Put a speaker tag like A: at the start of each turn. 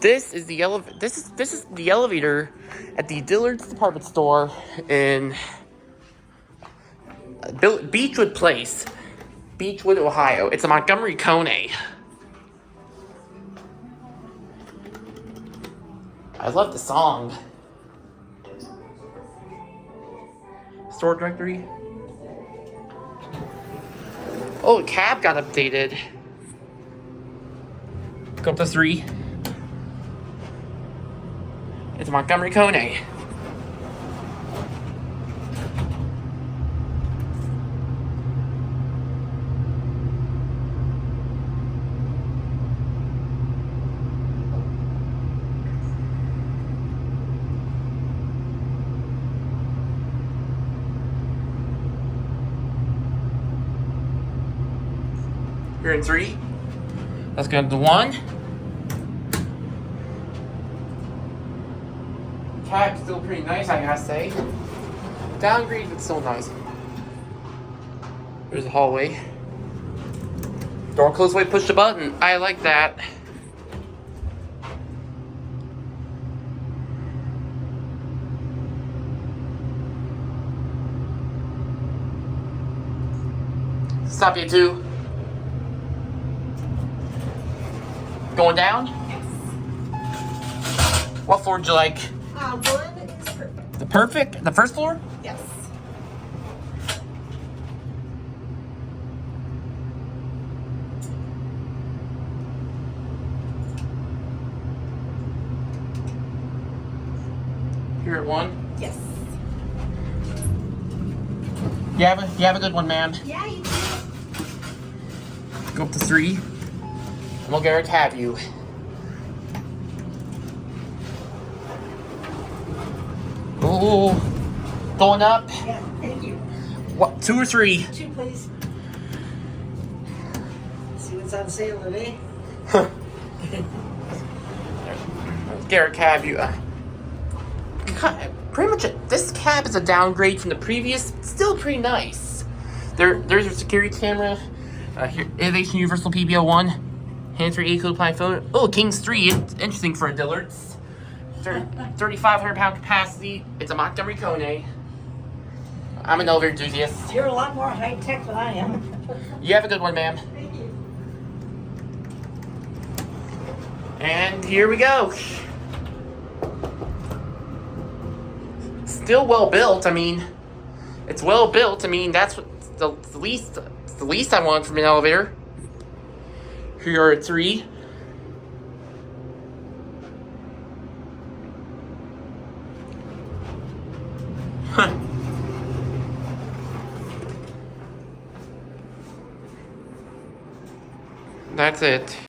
A: This is the this is the elevator at the Dillard's department store in Beachwood Place, Beachwood, Ohio. It's a Montgomery KONE. I love the song. Store directory. Oh, the cab got updated. Go up to 3. It's a Montgomery KONE. You're in 3. Let's go to 1. Cab's still pretty nice, I gotta say. Downgrade, but still nice. There's the hallway. Door closed way, push the button. I like that. Stop you 2. Going down?
B: Yes.
A: What floor would you like?
B: 1 is perfect.
A: The perfect? The first floor?
B: Yes.
A: Here at 1?
B: Yes.
A: You have a good one, ma'am.
B: Yeah, you do.
A: Go up to 3. And we'll get our tab you. Ooh. Going up.
B: Yeah, thank you.
A: What, 2 or 3?
B: 2, please. See what's on sale today?
A: Let's get our cab you. Pretty much this cab is a downgrade from the previous. Still pretty nice. There's your security camera. Here, Innovation Universal PBO1. Hands-free A-code apply phone. Oh, King's 3. It's interesting for a Dillard's. 3,500 pound capacity. It's a Montgomery KONE. I'm an elevator enthusiast.
B: You're a lot more high-tech than I am.
A: You have a good one, ma'am.
B: Thank you.
A: And here we go. Still well built. I mean, it's well built. I mean, that's what the least I want from an elevator. Here are 3. That's it.